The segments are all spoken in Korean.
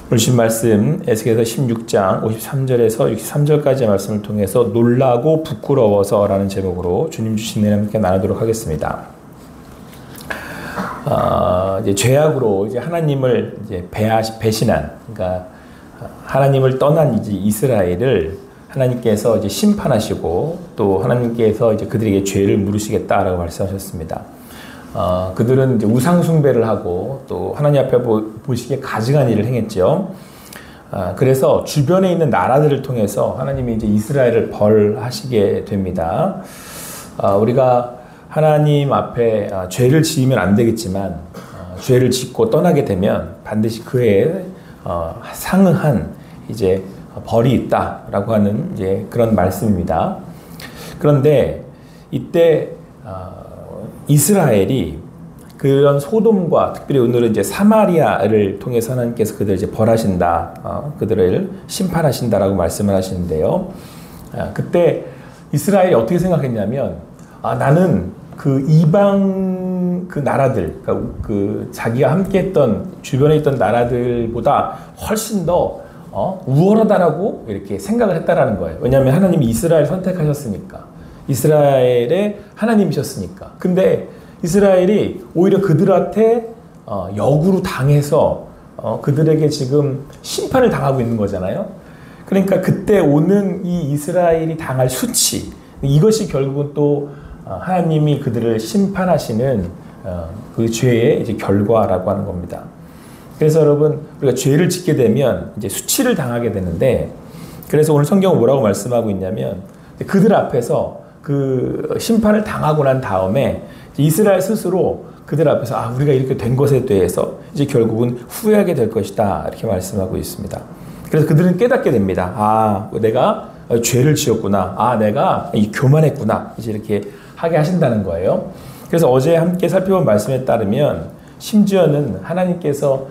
오늘 주신 말씀 에스겔서 16장 53절에서 63절까지의 말씀을 통해서 놀라고 부끄러워서 라는 제목으로 주님 주신 은혜와 함께 나누도록 하겠습니다. 이제 죄악으로 이제 하나님을 이제 배신한, 그러니까 하나님을 떠난 이제 이스라엘을 하나님께서 이제 심판하시고 또 하나님께서 이제 그들에게 죄를 물으시겠다라고 말씀하셨습니다. 그들은 이제 우상 숭배를 하고 또 하나님 앞에 보시기에 가증한 일을 행했죠. 그래서 주변에 있는 나라들을 통해서 하나님이 이제 이스라엘을 벌하시게 됩니다. 우리가 하나님 앞에 죄를 지으면 안 되겠지만 죄를 짓고 떠나게 되면 반드시 그에 상응한 이제 벌이 있다라고 하는 이제 그런 말씀입니다. 그런데 이때 이스라엘이 그런 소돔과 특별히 오늘은 이제 사마리아를 통해서 하나님께서 그들을 이제 벌하신다, 그들을 심판하신다라고 말씀을 하시는데요. 그때 이스라엘이 어떻게 생각했냐면, 나는 그 이방 그 나라들, 그 자기가 함께했던 주변에 있던 나라들보다 훨씬 더 우월하다라고 이렇게 생각을 했다라는 거예요. 왜냐하면 하나님이 이스라엘 선택하셨으니까. 이스라엘의 하나님이셨으니까. 근데 이스라엘이 오히려 그들한테 역으로 당해서 그들에게 지금 심판을 당하고 있는 거잖아요. 그러니까 그때 오는 이 이스라엘이 당할 수치, 이것이 결국은 또 하나님이 그들을 심판하시는 그 죄의 이제 결과라고 하는 겁니다. 그래서 여러분, 우리가 죄를 짓게 되면 이제 수치를 당하게 되는데, 그래서 오늘 성경은 뭐라고 말씀하고 있냐면, 그들 앞에서 그 심판을 당하고 난 다음에 이스라엘 스스로 그들 앞에서 우리가 이렇게 된 것에 대해서 이제 결국은 후회하게 될 것이다, 이렇게 말씀하고 있습니다. 그래서 그들은 깨닫게 됩니다. 내가 죄를 지었구나. 내가 교만했구나. 이제 이렇게 하게 하신다는 거예요. 그래서 어제 함께 살펴본 말씀에 따르면 심지어는 하나님께서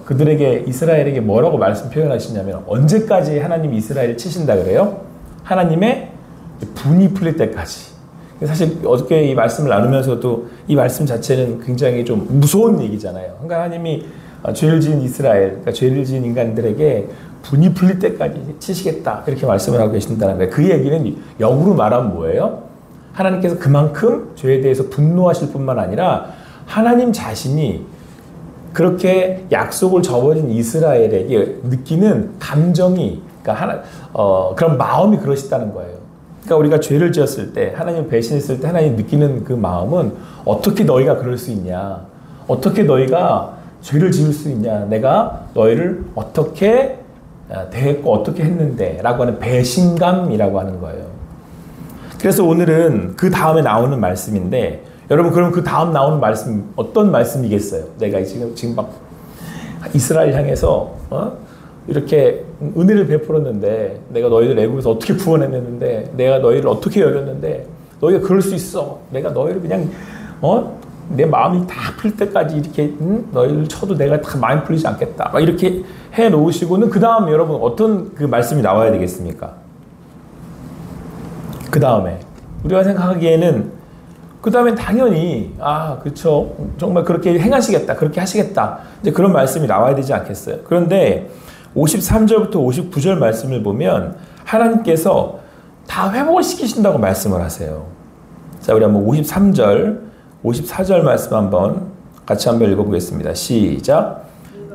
그들에게 이스라엘에게 뭐라고 말씀 표현하시냐면, 언제까지 하나님이 이스라엘을 치신다 그래요? 하나님의 분이 풀릴 때까지. 사실 어저께 이 말씀을 나누면서도 이 말씀 자체는 굉장히 좀 무서운 얘기잖아요. 그러니까 하나님이 죄를 지은 이스라엘, 그러니까 죄를 지은 인간들에게 분이 풀릴 때까지 치시겠다, 이렇게 말씀을 하고 계신다는 거예요. 그 얘기는 역으로 말하면 뭐예요? 하나님께서 그만큼 죄에 대해서 분노하실 뿐만 아니라 하나님 자신이 그렇게 약속을 저버린 이스라엘에게 느끼는 감정이, 그러니까 그런 마음이 그러시다는 거예요. 그러니까 우리가 죄를 지었을 때, 하나님 배신했을 때 하나님 느끼는 그 마음은, 어떻게 너희가 그럴 수 있냐? 어떻게 너희가 죄를 지을 수 있냐? 내가 너희를 어떻게 대했고 어떻게 했는데? 라고 하는 배신감이라고 하는 거예요. 그래서 오늘은 그 다음에 나오는 말씀인데, 여러분, 그럼 그 다음 나오는 말씀 어떤 말씀이겠어요? 내가 지금 막 이스라엘 향해서 이렇게 은혜를 베풀었는데, 내가 너희를 애굽에서 어떻게 구원해냈는데, 내가 너희를 어떻게 여겼는데 너희가 그럴 수 있어. 내가 너희를 그냥 내 마음이 다 풀 때까지 이렇게 너희를 쳐도 내가 다 마음 풀리지 않겠다, 막 이렇게 해 놓으시고는 그 다음 여러분 어떤 그 말씀이 나와야 되겠습니까? 그 다음에 우리가 생각하기에는 그 다음엔 당연히 그렇죠, 정말 그렇게 행하시겠다, 그렇게 하시겠다, 이제 그런 말씀이 나와야 되지 않겠어요? 그런데 53절부터 59절 말씀을 보면 하나님께서 다 회복을 시키신다고 말씀을 하세요. 자, 우리 한번 53절, 54절 말씀 같이 한번 읽어보겠습니다. 시작.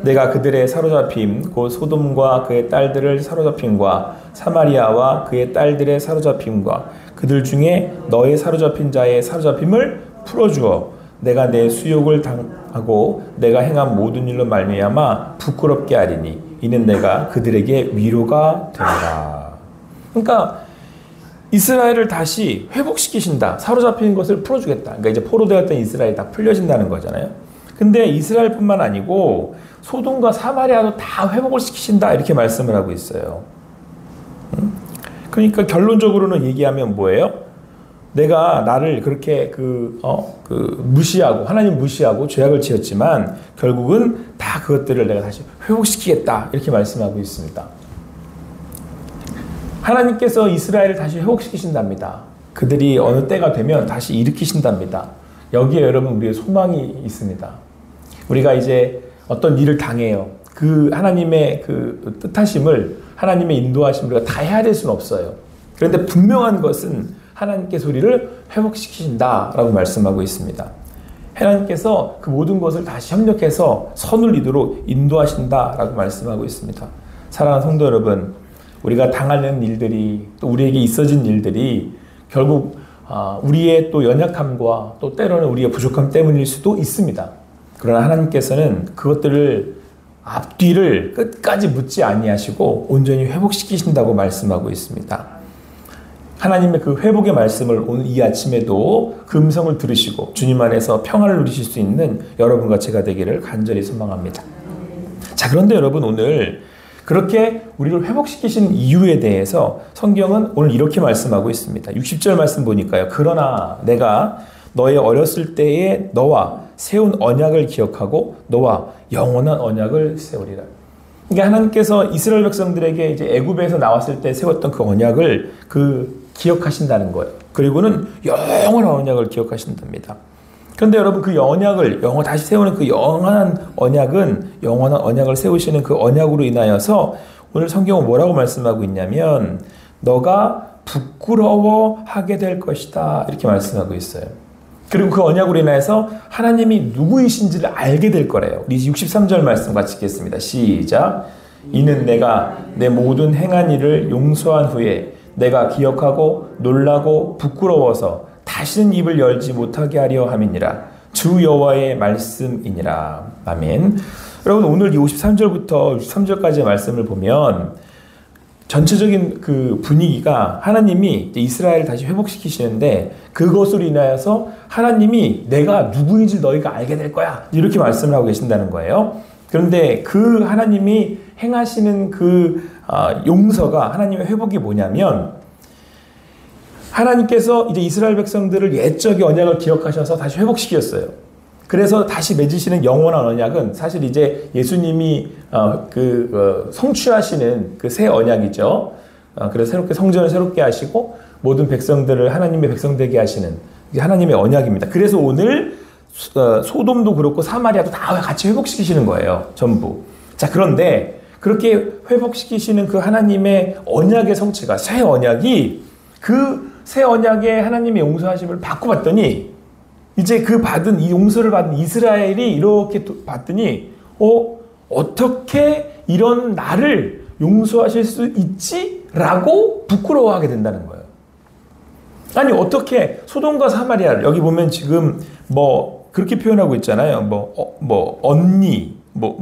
내가 그들의 사로잡힘, 곧 소돔과 그의 딸들을 사로잡힘과 사마리아와 그의 딸들의 사로잡힘과 그들 중에 너의 사로잡힌 자의 사로잡힘을 풀어주어 내가 내 수욕을 당하고 내가 행한 모든 일로 말미암아 부끄럽게 하리니 이는 내가 그들에게 위로가 되리라. 그러니까 이스라엘을 다시 회복시키신다. 사로잡힌 것을 풀어주겠다. 그러니까 이제 포로되었던 이스라엘이 다 풀려진다는 거잖아요. 근데 이스라엘뿐만 아니고 소돔과 사마리아도 다 회복을 시키신다, 이렇게 말씀을 하고 있어요. 그러니까 결론적으로는 얘기하면 뭐예요? 내가 나를 그렇게 무시하고, 하나님 무시하고 죄악을 지었지만 결국은 다 그것들을 내가 다시 회복시키겠다, 이렇게 말씀하고 있습니다. 하나님께서 이스라엘을 다시 회복시키신답니다. 그들이 어느 때가 되면 다시 일으키신답니다. 여기에 여러분 우리의 소망이 있습니다. 우리가 이제 어떤 일을 당해요. 그 하나님의 그 뜻하심을, 하나님의 인도하심을 우리가 다 해야 될 수는 없어요. 그런데 분명한 것은 하나님께서 우리를 회복시키신다라고 말씀하고 있습니다. 하나님께서 그 모든 것을 다시 협력해서 선을 이루도록 인도하신다라고 말씀하고 있습니다. 사랑하는 성도 여러분, 우리가 당하는 일들이, 또 우리에게 있어진 일들이 결국 우리의 또 연약함과 또 때로는 우리의 부족함 때문일 수도 있습니다. 그러나 하나님께서는 그것들을 앞뒤를 끝까지 묻지 아니하시고 온전히 회복시키신다고 말씀하고 있습니다. 하나님의 그 회복의 말씀을 오늘 이 아침에도 그 음성을 들으시고 주님 안에서 평안을 누리실 수 있는 여러분과 제가 되기를 간절히 소망합니다. 자, 그런데 여러분, 오늘 그렇게 우리를 회복시키신 이유에 대해서 성경은 오늘 이렇게 말씀하고 있습니다. 60절 말씀 보니까요. 그러나 내가 너의 어렸을 때에 너와 세운 언약을 기억하고 너와 영원한 언약을 세우리라. 그러니까 하나님께서 이스라엘 백성들에게 이제 애굽에서 나왔을 때 세웠던 그 언약을 기억하신다는 거예요. 그리고는 영원한 언약을 기억하신답니다. 그런데 여러분, 그 언약을 다시 세우는 그 영원한 언약을 세우시는 그 언약으로 인하여서 오늘 성경은 뭐라고 말씀하고 있냐면 너가 부끄러워하게 될 것이다, 이렇게 말씀하고 있어요. 그리고 그 언약으로 인해서 하나님이 누구이신지를 알게 될 거래요. 우리 63절 말씀 같이 읽겠습니다. 시작. 이는 내가 내 모든 행한 일을 용서한 후에 내가 기억하고 놀라고 부끄러워서 다시는 입을 열지 못하게 하려 함이니라. 주 여호와의 말씀이니라. 아멘. 여러분, 오늘 이 53절부터 63절까지의 말씀을 보면 전체적인 그 분위기가 하나님이 이스라엘을 다시 회복시키시는데 그것으로 인하여서 하나님이 내가 누구인지 너희가 알게 될 거야, 이렇게 말씀을 하고 계신다는 거예요. 그런데 그 하나님이 행하시는 그 용서가, 하나님의 회복이 뭐냐면 하나님께서 이제 이스라엘 백성들을 옛적의 언약을 기억하셔서 다시 회복시켰어요. 그래서 다시 맺으시는 영원한 언약은 사실 이제 예수님이 성취하시는 그 새 언약이죠. 그래서 새롭게 성전을 새롭게 하시고 모든 백성들을 하나님의 백성 되게 하시는 하나님의 언약입니다. 그래서 오늘 소돔도 그렇고 사마리아도 다 같이 회복시키시는 거예요, 전부. 자, 그런데 그렇게 회복시키시는 그 하나님의 언약의 성취가, 새 언약이, 그 새 언약의 하나님의 용서하심을 받고 봤더니 이제 이 용서를 받은 이스라엘이 이렇게 봤더니 어떻게 이런 나를 용서하실 수 있지? 라고 부끄러워하게 된다는 거예요. 아니, 어떻게 소돔과 사마리아를, 여기 보면 지금 그렇게 표현하고 있잖아요. 언니,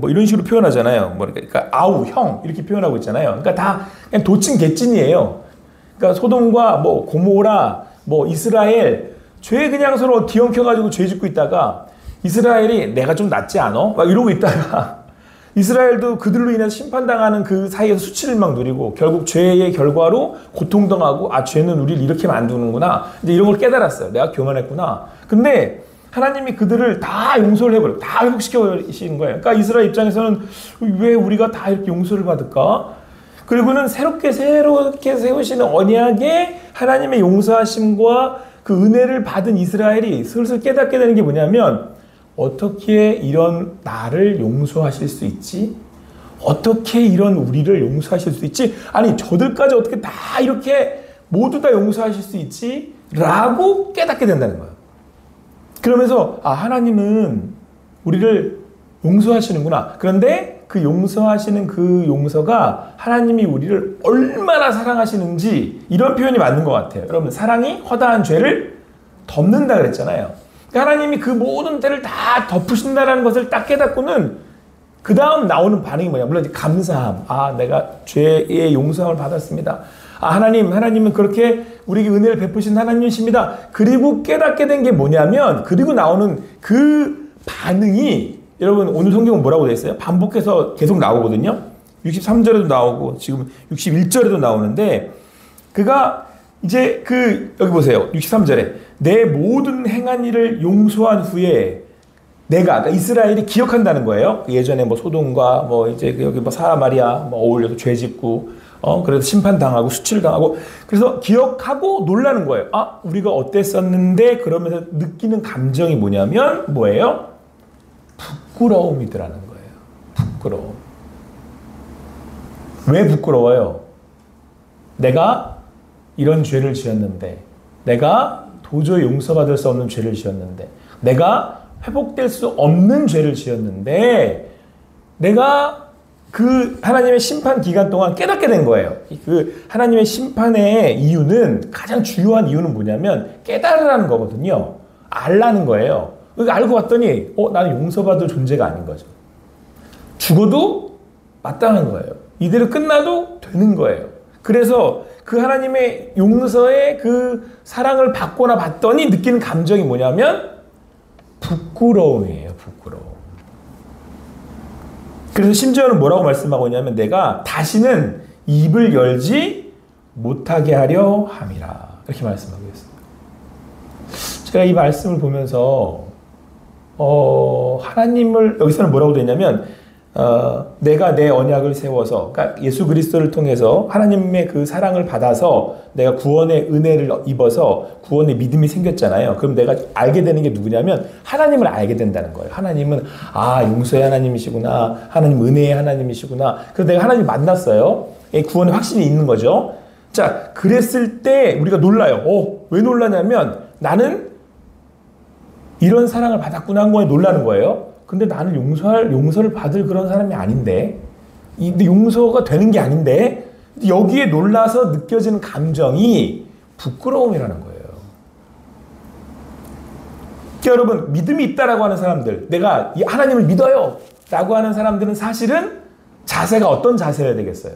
이런 식으로 표현하잖아요. 그러니까 아우, 형, 이렇게 표현하고 있잖아요. 그러니까 다 그냥 도친 개찐이에요. 그러니까 소돔과 고모라, 이스라엘, 죄 그냥 서로 뒤엉켜가지고 죄 짓고 있다가 이스라엘이 내가 좀 낫지 않아? 막 이러고 있다가 이스라엘도 그들로 인해서 심판당하는 그 사이에서 수치를 막 누리고 결국 죄의 결과로 고통당하고, 죄는 우리를 이렇게 만드는구나, 이제 이런 걸 깨달았어요. 내가 교만했구나. 근데 하나님이 그들을 다 용서를 해버려요. 다 회복시켜버리시는 거예요. 그러니까 이스라엘 입장에서는 왜 우리가 다 이렇게 용서를 받을까? 그리고는 새롭게 세우시는 언약에 하나님의 용서하심과 그 은혜를 받은 이스라엘이 슬슬 깨닫게 되는 게 뭐냐면, 어떻게 이런 나를 용서하실 수 있지? 어떻게 이런 우리를 용서하실 수 있지? 아니, 저들까지 어떻게 다 이렇게 모두 다 용서하실 수 있지? 라고 깨닫게 된다는 거예요. 그러면서 하나님은 우리를 용서하시는구나. 그런데 그 용서하시는 그 용서가 하나님이 우리를 얼마나 사랑하시는지, 이런 표현이 맞는 것 같아요. 여러분, 사랑이 허다한 죄를 덮는다 그랬잖아요. 그러니까 하나님이 그 모든 죄를 다 덮으신다는 것을 딱 깨닫고는 그 다음 나오는 반응이 뭐냐? 물론 감사함. 내가 죄의 용서함을 받았습니다. 하나님은 그렇게 우리에게 은혜를 베푸신 하나님이십니다. 그리고 깨닫게 된 게 뭐냐면, 그리고 나오는 그 반응이, 여러분, 오늘 성경은 뭐라고 되어 있어요? 반복해서 계속 나오거든요. 63절에도 나오고 지금 61절에도 나오는데, 그가 이제 여기 보세요. 63절에 내 모든 행한 일을 용서한 후에 그러니까 이스라엘이 기억한다는 거예요. 예전에 소돔과 이제 여기 사마리아 어울려서 죄 짓고 그래서 심판당하고 수치를 당하고, 그래서 기억하고 놀라는 거예요. 우리가 어땠었는데, 그러면서 느끼는 감정이 뭐냐면 뭐예요? 부끄러움이더라는 거예요. 부끄러움. 왜 부끄러워요? 내가 이런 죄를 지었는데, 내가 도저히 용서받을 수 없는 죄를 지었는데, 내가 회복될 수 없는 죄를 지었는데, 내가 그 하나님의 심판 기간 동안 깨닫게 된 거예요. 그 하나님의 심판의 이유는, 가장 주요한 이유는 뭐냐면 깨달으라는 거거든요. 알라는 거예요. 알고 봤더니 나는 용서받을 존재가 아닌 거죠. 죽어도 마땅한 거예요. 이대로 끝나도 되는 거예요. 그래서 그 하나님의 용서의 그 사랑을 받거나 받더니 느끼는 감정이 뭐냐면 부끄러움이에요. 부끄러움. 그래서 심지어는 뭐라고 말씀하고 있냐면, 내가 다시는 입을 열지 못하게 하려 함이라, 이렇게 말씀하고 있습니다. 제가 이 말씀을 보면서 하나님을, 여기서는 뭐라고 되어 있냐면 내가 내 언약을 세워서, 그러니까 예수 그리스도를 통해서 하나님의 그 사랑을 받아서 내가 구원의 은혜를 입어서 구원의 믿음이 생겼잖아요. 그럼 내가 알게 되는 게 누구냐면 하나님을 알게 된다는 거예요. 하나님은 용서의 하나님이시구나, 하나님 은혜의 하나님이시구나. 그래서 내가 하나님 만났어요. 구원의 확신이 있는 거죠. 자, 그랬을 때 우리가 놀라요. 왜 놀라냐면, 나는 이런 사랑을 받았구나 한 거에 놀라는 거예요. 근데 나는 용서를 받을 그런 사람이 아닌데, 근데 용서가 되는 게 아닌데, 여기에 놀라서 느껴지는 감정이 부끄러움이라는 거예요. 그러니까 여러분, 믿음이 있다라고 하는 사람들, 내가 이 하나님을 믿어요 라고 하는 사람들은 사실은 자세가 어떤 자세여야 되겠어요?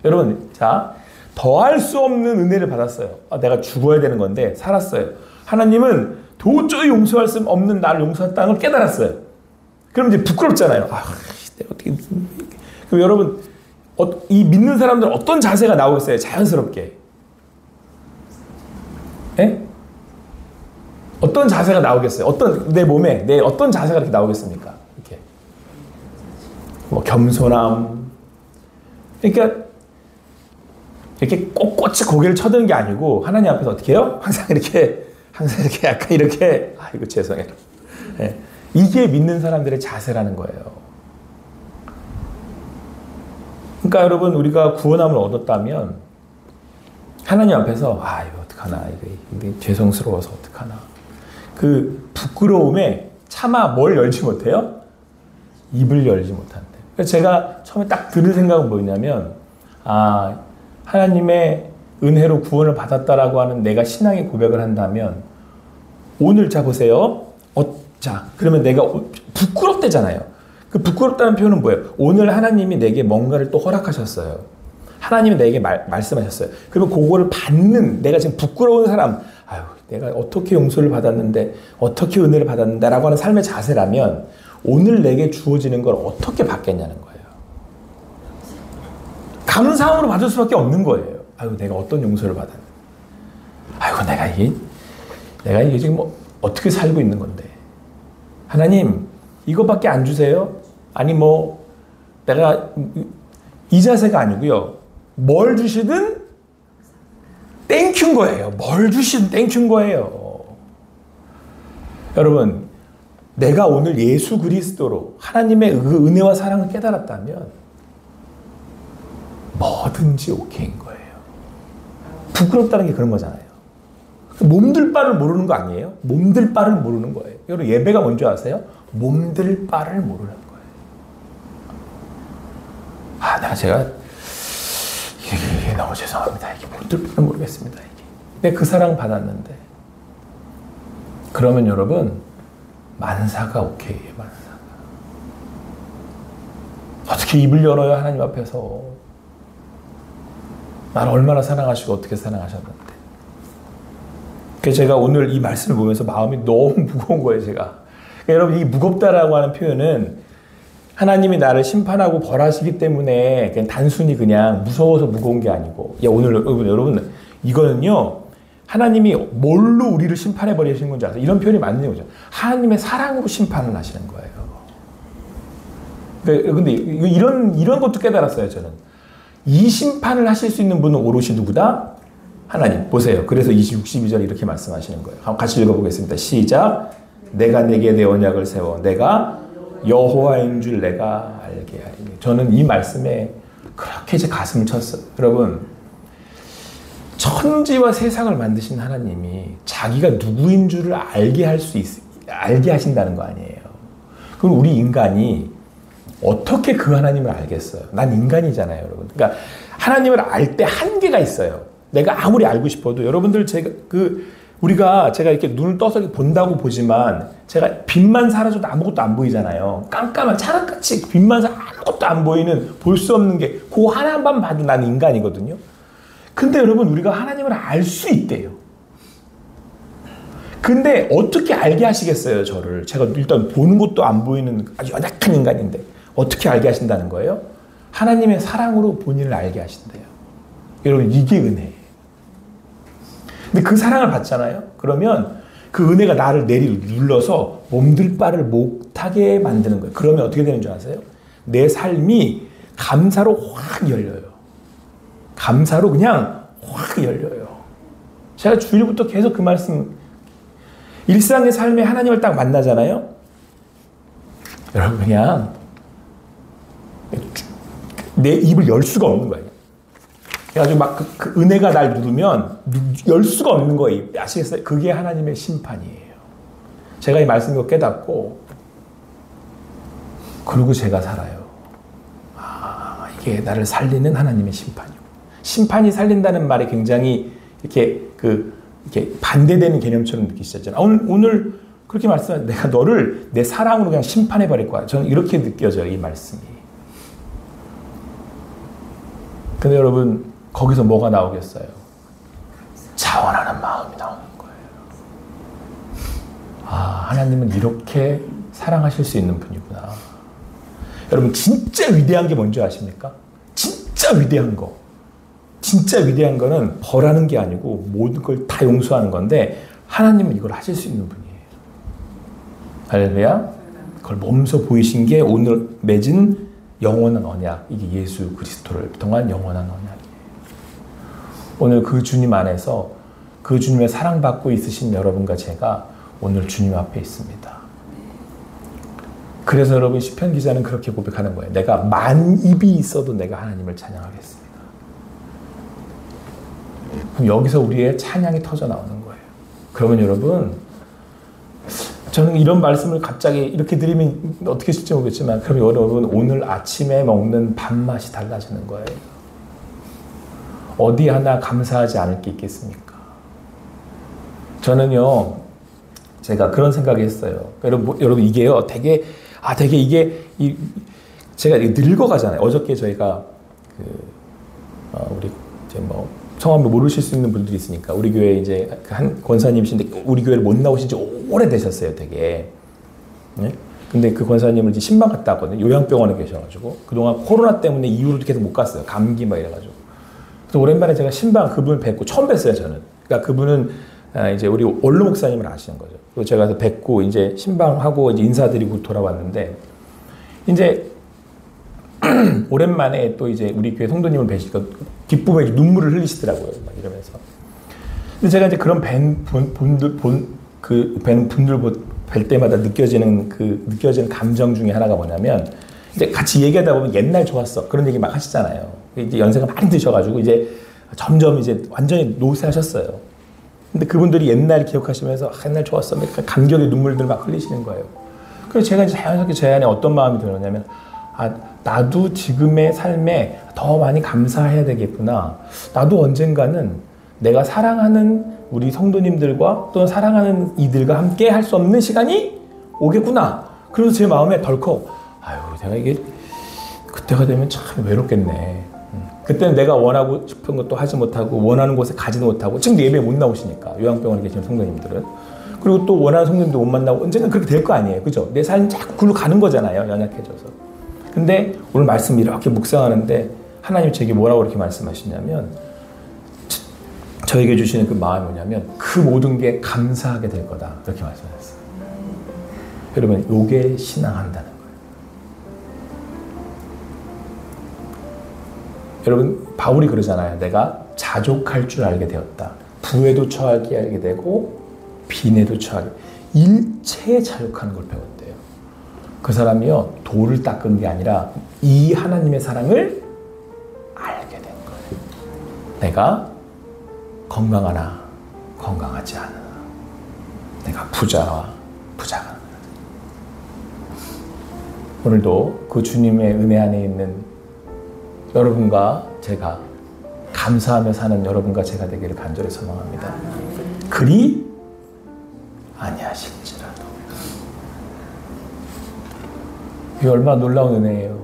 여러분, 자, 더할 수 없는 은혜를 받았어요. 내가 죽어야 되는 건데 살았어요. 하나님은 도저히 용서할 수 없는 나를 용서했다는 걸 깨달았어요. 그럼 이제 부끄럽잖아요. 내가 어떻게. 그럼 여러분, 이 믿는 사람들은 어떤 자세가 나오겠어요? 자연스럽게. 예? 어떤 자세가 나오겠어요? 내 몸에, 어떤 자세가 이렇게 나오겠습니까? 이렇게. 겸손함. 그러니까, 이렇게 꼿꼿이 고개를 쳐드는 게 아니고, 하나님 앞에서 어떻게 해요? 항상 이렇게 약간 이렇게, 이거 죄송해요. 예. 이게 믿는 사람들의 자세라는 거예요. 그러니까 여러분, 우리가 구원함을 얻었다면 하나님 앞에서 이거 어떡하나, 이게 죄송스러워서 어떡하나, 그 부끄러움에 차마 뭘 열지 못해요? 입을 열지 못한대. 그래서 제가 처음에 딱 드는 생각은 뭐였냐면, 하나님의 은혜로 구원을 받았다라고 하는 내가 신앙의 고백을 한다면, 오늘 자 보세요. 자, 그러면 내가 부끄럽대잖아요. 그 부끄럽다는 표현은 뭐예요? 오늘 하나님이 내게 뭔가를 또 허락하셨어요. 하나님이 내게 말씀하셨어요. 그러면 그거를 받는, 내가 지금 부끄러운 사람, 내가 어떻게 용서를 받았는데, 어떻게 은혜를 받았는데 라고 하는 삶의 자세라면, 오늘 내게 주어지는 걸 어떻게 받겠냐는 거예요. 감사함으로 받을 수밖에 없는 거예요. 내가 어떤 용서를 받았는데. 내가 이게 지금 어떻게 살고 있는 건데. 하나님, 이거밖에 안 주세요? 아니, 내가 이 자세가 아니고요. 뭘 주시든 땡큐인 거예요. 뭘 주시든 땡큐인 거예요. 여러분, 내가 오늘 예수 그리스도로 하나님의 그 은혜와 사랑을 깨달았다면 뭐든지 오케이인 거예요. 부끄럽다는 게 그런 거잖아요. 몸들 바를 모르는 거 아니에요? 몸들 바를 모르는 거예요. 여러분, 예배가 뭔지 아세요? 몸들 바를 모르는 거예요. 제가 이게 너무 죄송합니다. 이게 몸들 바를 모르겠습니다. 내가 그 사랑 받았는데. 그러면 여러분, 만사가 오케이예요. 만사가. 어떻게 입을 열어요? 하나님 앞에서. 나를 얼마나 사랑하시고 어떻게 사랑하셨는데. 그래서 제가 오늘 이 말씀을 보면서 마음이 너무 무거운 거예요, 제가. 그러니까 여러분, 이 무겁다라고 하는 표현은 하나님이 나를 심판하고 벌하시기 때문에 그냥 단순히 그냥 무서워서 무거운 게 아니고, 오늘 여러분, 이거는요, 하나님이 뭘로 우리를 심판해 버리신 건지 아세요? 이런 표현이 맞는 거죠. 하나님의 사랑으로 심판을 하시는 거예요. 근데 이런 것도 깨달았어요, 저는. 이 심판을 하실 수 있는 분은 오롯이 누구다? 하나님. 보세요. 그래서 62절 이렇게 말씀하시는 거예요. 한번 같이 읽어보겠습니다. 시작. 내가 내게 내 언약을 세워 내가 여호와인 줄 내가 알게 하리니. 저는 이 말씀에 그렇게 이제 가슴을 쳤어요. 여러분, 천지와 세상을 만드신 하나님이 자기가 누구인 줄을 알게 하신다는 거 아니에요. 그럼 우리 인간이 어떻게 그 하나님을 알겠어요? 난 인간이잖아요, 여러분. 그러니까 하나님을 알 때 한계가 있어요. 내가 아무리 알고 싶어도 여러분들 우리가 제가 이렇게 눈을 떠서 본다고 보지만 제가 빛만 사라져도 아무것도 안 보이잖아요. 깜깜한 차라같이 빛만 사라 아무것도 안 보이는 볼 수 없는 게 그 하나만 봐도 나는 인간이거든요. 근데 여러분 우리가 하나님을 알 수 있대요. 근데 어떻게 알게 하시겠어요, 저를? 제가 일단 보는 것도 안 보이는 아주 연약한 인간인데 어떻게 알게 하신다는 거예요? 하나님의 사랑으로 본인을 알게 하신대요. 여러분 이게 은혜예요. 근데 그 사랑을 받잖아요. 그러면 그 은혜가 나를 눌러서 몸둘 바를 못하게 만드는 거예요. 그러면 어떻게 되는 줄 아세요? 내 삶이 감사로 확 열려요. 감사로 그냥 확 열려요. 제가 주일부터 계속 그 말씀, 일상의 삶에 하나님을 딱 만나잖아요. 여러분 그냥 내 입을 열 수가 없는 거예요. 그래가지고 막 그 은혜가 날 누르면 열 수가 없는 거예요. 아시겠어요? 그게 하나님의 심판이에요. 제가 이 말씀을 깨닫고 그리고 제가 살아요. 아, 이게 나를 살리는 하나님의 심판이요. 심판이 살린다는 말이 굉장히 이렇게 반대되는 개념처럼 느끼시잖아요. 오늘 그렇게 말씀하면 내가 너를 내 사랑으로 그냥 심판해 버릴 거야. 저는 이렇게 느껴져요, 이 말씀이. 근데 여러분 거기서 뭐가 나오겠어요? 자원하는 마음이 나오는 거예요. 아, 하나님은 이렇게 사랑하실 수 있는 분이구나. 여러분 진짜 위대한 게 뭔지 아십니까? 진짜 위대한 거. 진짜 위대한 거는 벌하는 게 아니고 모든 걸 다 용서하는 건데 하나님은 이걸 하실 수 있는 분이에요. 할렐루야. 그걸 몸소 보이신 게 오늘 맺은 영원한 언약. 이게 예수 그리스도를 통한 영원한 언약이에요. 오늘 그 주님 안에서 그 주님의 사랑받고 있으신 여러분과 제가 오늘 주님 앞에 있습니다. 그래서 여러분 시편 기자는 그렇게 고백하는 거예요. 내가 만 입이 있어도 내가 하나님을 찬양하겠습니다. 그럼 여기서 우리의 찬양이 터져 나오는 거예요. 그러면 여러분, 저는 이런 말씀을 갑자기 이렇게 드리면 어떻게 실지 모르겠지만, 그럼 여러분 오늘 아침에 먹는 밥맛이 달라지는 거예요. 어디 하나 감사하지 않을 게 있겠습니까? 저는요, 제가 그런 생각을 했어요. 여러분 이게요, 되게 이게 제가 늙어가잖아요. 어저께 저희가 우리 이제 성함을 모르실 수 있는 분들이 있으니까 우리 교회 이제 한 권사님이신데 우리 교회를 못 나오신 지 오래되셨어요, 되게. 네? 근데 그 권사님을 이제 신방 갔다 왔거든요. 요양병원에 계셔가지고 그동안 코로나 때문에 이후로 계속 못 갔어요. 감기 막 이래가지고. 그래서 오랜만에 제가 신방 그분을 뵙고 처음 뵀어요, 저는. 그러니까 그분은 이제 우리 원로 목사님을 아시는 거죠. 그리고 제가 가서 뵙고 이제 신방하고 이제 인사드리고 돌아왔는데 이제 오랜만에 또 이제 우리 교회 성도님을 뵈시니까 기쁨에 눈물을 흘리시더라고요. 막 이러면서. 근데 제가 이제 그런 뵌 분들 뵐 때마다 느껴지는 감정 중에 하나가 뭐냐면, 이제 같이 얘기하다 보면 옛날 좋았어. 그런 얘기 막 하시잖아요. 이제 연세가 많이 드셔가지고 이제 점점 이제 완전히 노쇠하셨어요. 근데 그분들이 옛날 기억하시면서 옛날 좋았어. 감격의 눈물들 막 흘리시는 거예요. 그래서 제가 이제 자연스럽게 제 안에 어떤 마음이 들었냐면, 나도 지금의 삶에 더 많이 감사해야 되겠구나. 나도 언젠가는 내가 사랑하는 우리 성도님들과 또는 사랑하는 이들과 함께 할 수 없는 시간이 오겠구나. 그래서 제 마음에 덜컥, 내가 이게 그때가 되면 참 외롭겠네. 그때는 내가 원하고 싶은 것도 하지 못하고 원하는 곳에 가지도 못하고 지금 예배에 못 나오시니까, 요양병원에 계시는 성도님들은. 그리고 또 원하는 성도님도 못 만나고 언젠가 그렇게 될 거 아니에요. 그죠? 내 삶이 자꾸 글로 가는 거잖아요. 연약해져서. 근데 오늘 말씀 이렇게 묵상하는데 하나님 제게 뭐라고 이렇게 말씀하시냐면, 저에게 주시는 그 마음이 뭐냐면 그 모든 게 감사하게 될 거다. 이렇게 말씀하셨어요. 여러분, 요게 신앙한다는 거예요. 여러분, 바울이 그러잖아요. 내가 자족할 줄 알게 되었다. 부에도 처하게 알게 되고 빈에도 처하게. 일체에 자족하는 걸 배웠대요. 그 사람이요, 돌을 닦은 게 아니라 이 하나님의 사랑을 내가 건강하나 건강하지 않으나, 내가 부자와 부자가. 오늘도 그 주님의 은혜 안에 있는 여러분과 제가, 감사하며 사는 여러분과 제가 되기를 간절히 소망합니다. 그리 아니하실지라도. 이 얼마나 놀라운 은혜예요.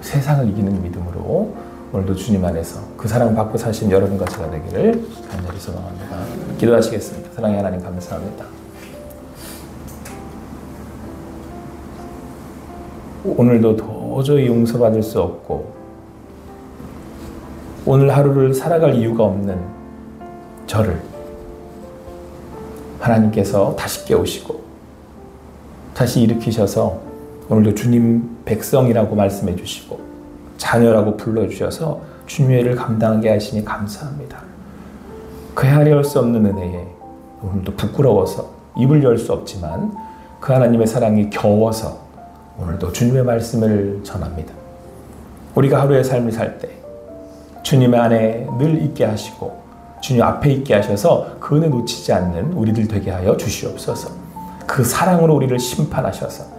세상을 이기는 믿음으로 오늘도 주님 안에서 그 사랑 받고 사신 여러분과 제가 되기를 간절히 소망합니다. 기도하시겠습니다. 사랑의 하나님, 감사합니다. 오늘도 도저히 용서받을 수 없고 오늘 하루를 살아갈 이유가 없는 저를 하나님께서 다시 깨우시고 다시 일으키셔서 오늘도 주님 백성이라고 말씀해 주시고 자녀라고 불러주셔서 주님의 일을 감당하게 하시니 감사합니다. 그 헤아릴 수 없는 은혜에 오늘도 부끄러워서 입을 열 수 없지만 그 하나님의 사랑이 겨워서 오늘도 주님의 말씀을 전합니다. 우리가 하루의 삶을 살 때 주님 안에 늘 있게 하시고 주님 앞에 있게 하셔서 그 은혜 놓치지 않는 우리들 되게 하여 주시옵소서. 그 사랑으로 우리를 심판하셔서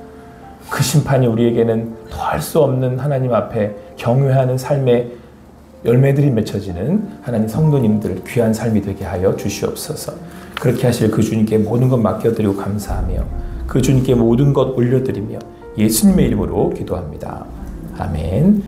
그 심판이 우리에게는 더할 수 없는 하나님 앞에 경외하는 삶의 열매들이 맺혀지는 하나님 성도님들 귀한 삶이 되게 하여 주시옵소서. 그렇게 하실 그 주님께 모든 것 맡겨드리고 감사하며 그 주님께 모든 것 올려드리며 예수님의 이름으로 기도합니다. 아멘.